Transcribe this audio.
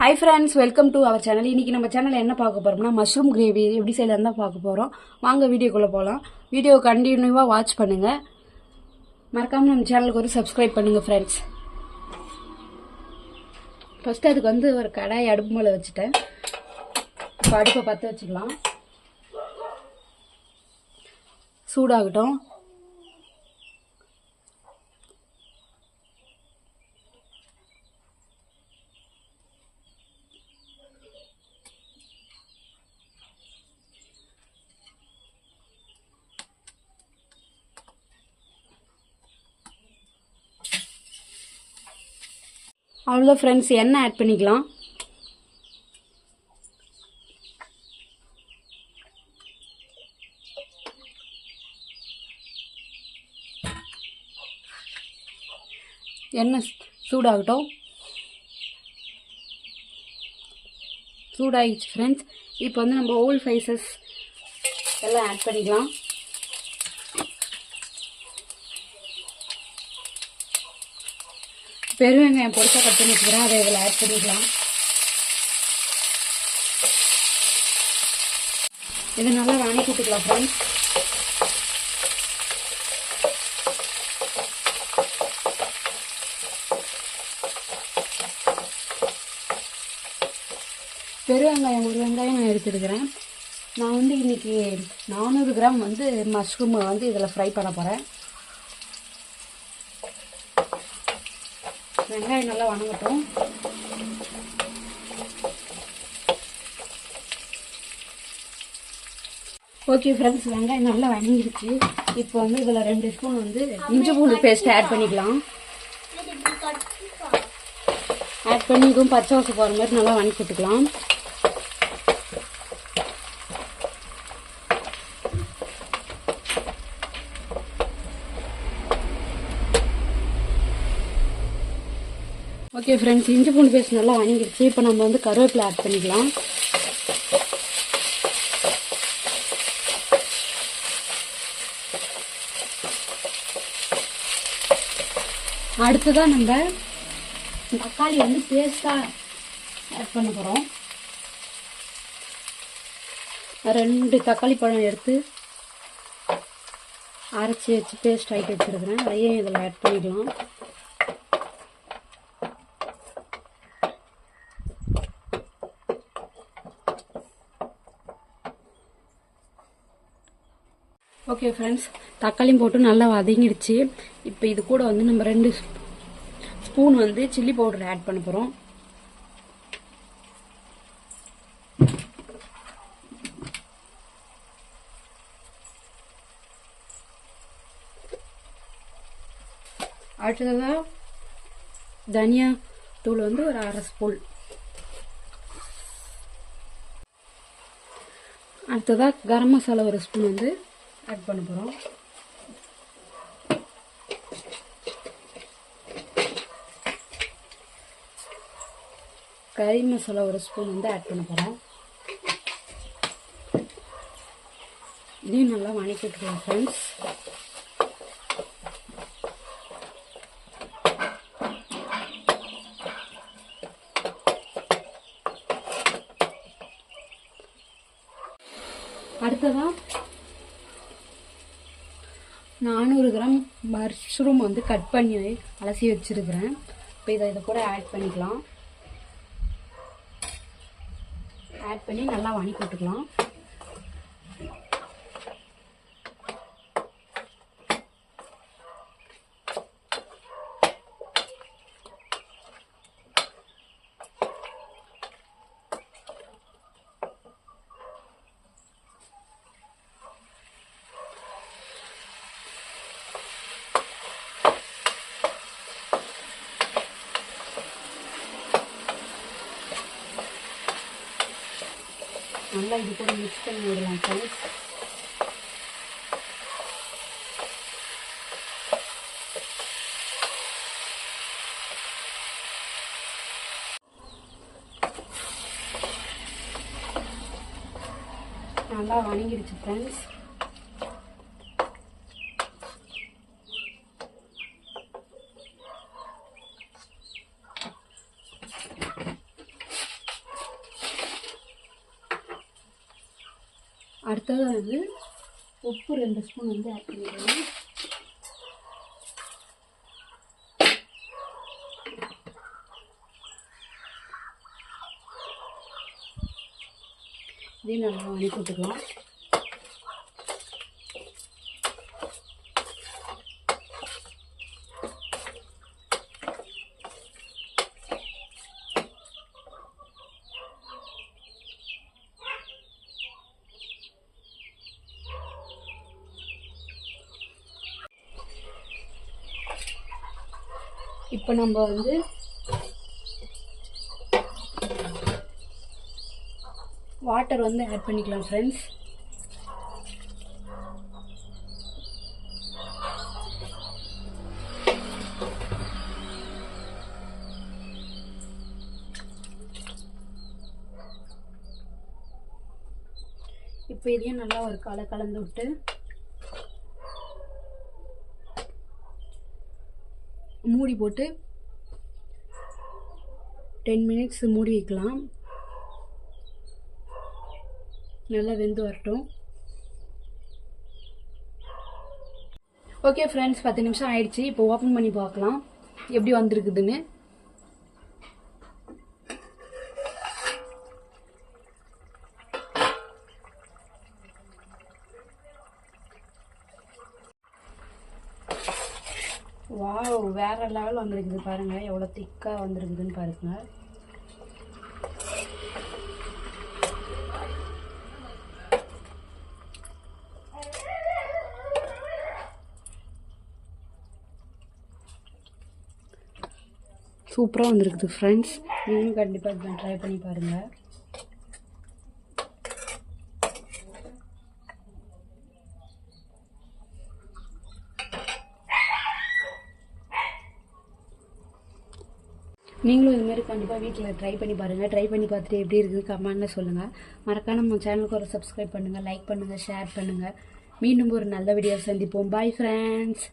Hi friends, welcome to our channel. இன்னைக்கு நம்ம சேனல்ல என்ன பார்க்க போறோம்னா மஷ்ரூம் கிரேவி எப்படி செய்யலாம் தான் பார்க்க போறோம். வாங்க வீடியோக்குள்ள போலாம். வீடியோ கண்டினியூவா வாட்ச் பண்ணுங்க. மறக்காம நம்ம சேனலுக்கு ஒரு Subscribe பண்ணுங்க friends. ஃபர்ஸ்ட் அதுக்கு ஒரு கடாய் அடுப்பு மேல வச்சிட்டேன். இப்போ அடுப்பை பத்த வச்சுக்கலாம். சூடாகட்டும். அவ்வளோ ஃப்ரெண்ட்ஸ் எண்ணெய் ஆட் பண்ணிக்கலாம். எண்ணெய் சூடாகட்டும். சூடாகிடுச்சு ஃப்ரெண்ட்ஸ். இப்போ நம்ம ஹோல் ஸ்பைசஸ் எல்லாம் ஆட் பண்ணிக்கலாம். பெருவெங்காயம் பொடிசா கட் பண்ணி வச்சுக்கிறேன், அதை இதில் ஆட் பண்ணிக்கலாம். இதை நல்லா வணக்கிட்டுக்கலாம் ஃப்ரெண்ட்ஸ். பெருவெங்காயம் ஒரு வெங்காயம் நான் எடுத்துருக்கிறேன். நான் இன்னைக்கு 400 கிராம் மஷ்ரூம் இதில் ஃப்ரை பண்ண போகிறேன். வெங்காயம் நல்லா வணங்கட்டும். ஓகே ஃப்ரெண்ட்ஸ், வெங்காயம் நல்லா வணங்கிடுச்சு. இப்போ இதில் 2 ஸ்பூன் இஞ்சி பூண்டு பேஸ்ட் ஆட் பண்ணிக்கலாம். ஆட் பண்ணி இதுவும் பச்சை வாசம் போகிற மாதிரி நல்லா வணக்கி விட்டுக்கலாம். ஓகே ஃப்ரெண்ட்ஸ், இஞ்சி பூண்டு பேஸ்ட் நல்லா வணங்கிடுச்சு. இப்போ நம்ம கருவேப்பிலை ஆட் பண்ணிக்கலாம். அடுத்ததான் நம்ம தக்காளி பேஸ்ட்டாக ஆட் பண்ண போகிறோம். 2 தக்காளி பழம் எடுத்து அரைச்சி வச்சு பேஸ்ட் ஆகிட்டு வச்சுருக்கிறேன். அதையும் இதில் ஆட் பண்ணிக்கலாம். ஓகே ஃப்ரெண்ட்ஸ், தக்காளியும் போட்டு நல்லா வதங்கிடுச்சு. இப்போ இது கூட நம்ம 2 ஸ்பூன் சில்லி பவுடர் ஆட் பண்ண போகிறோம். அடுத்ததாக தனியா தூள் ஒரு 1/2 ஸ்பூன். அடுத்ததாக கரம் மசாலா 1 ஸ்பூன் ஆட் பண்ண போகிறோம். கறி மசாலா 1 ஸ்பூன் ஆட் பண்ண போகிறோம். இதையும் நல்லா வணக்கிட்டுக்கலாம் ஃப்ரெண்ட்ஸ். அடுத்ததான் 400 கிராம் மஷ்ரூம் கட் பண்ணி அலசி வச்சிருக்கிறேன். இப்போ இதை கூட ஆட் பண்ணிக்கலாம். ஆட் பண்ணி நல்லா வணக்கி விட்டுக்கலாம். நல்லா இது கூட மிக்ஸ் பண்ணி விடலாம் ஃப்ரெண்ட்ஸ். நல்லா வணங்கிடுச்சு ஃப்ரெண்ட்ஸ். அடுத்தது வந்து உப்பு 2 ஸ்பூன் வந்து ஆட் பண்ணிக்கலாம். இதையும் நல்லா வதக்கி விட்டுக்கலாம். இப்போ நம்ம வந்து வாட்டர் வந்து ஆட் பண்ணிக்கலாம் ஃப்ரெண்ட்ஸ். இப்போ இதையும் நல்லா ஒரு கலந்து விட்டு மூடி போட்டு 10 மினிட்ஸ் மூடி வைக்கலாம். நல்லா வெந்து வரட்டும். ஓகே ஃப்ரெண்ட்ஸ், 10 நிமிஷம் ஆயிடுச்சு. இப்போ ஓப்பன் பண்ணி பார்க்கலாம் எப்படி வந்திருக்குதுன்னு. வாவ், வேற லெவல் வந்திருக்குது பாருங்க, எவ்வளோ திக்காக வந்திருக்குதுன்னு பாருங்க. சூப்பராக வந்திருக்குது ஃப்ரெண்ட்ஸ். நீங்களும் கண்டிப்பாக ட்ரை பண்ணி பாருங்கள். நீங்களும் இதுமாரி கண்டிப்பாக வீட்டில் ட்ரை பண்ணி பாருங்கள். ட்ரை பண்ணி பார்த்துட்டு எப்படி இருக்குது கமெண்ட்டில் சொல்லுங்கள். மறக்காம நம்ம சேனலுக்கு ஒரு சப்ஸ்கிரைப் பண்ணுங்கள், லைக் பண்ணுங்கள், ஷேர் பண்ணுங்கள். மீண்டும் ஒரு நல்ல வீடியோ சந்திப்போம். Bye friends.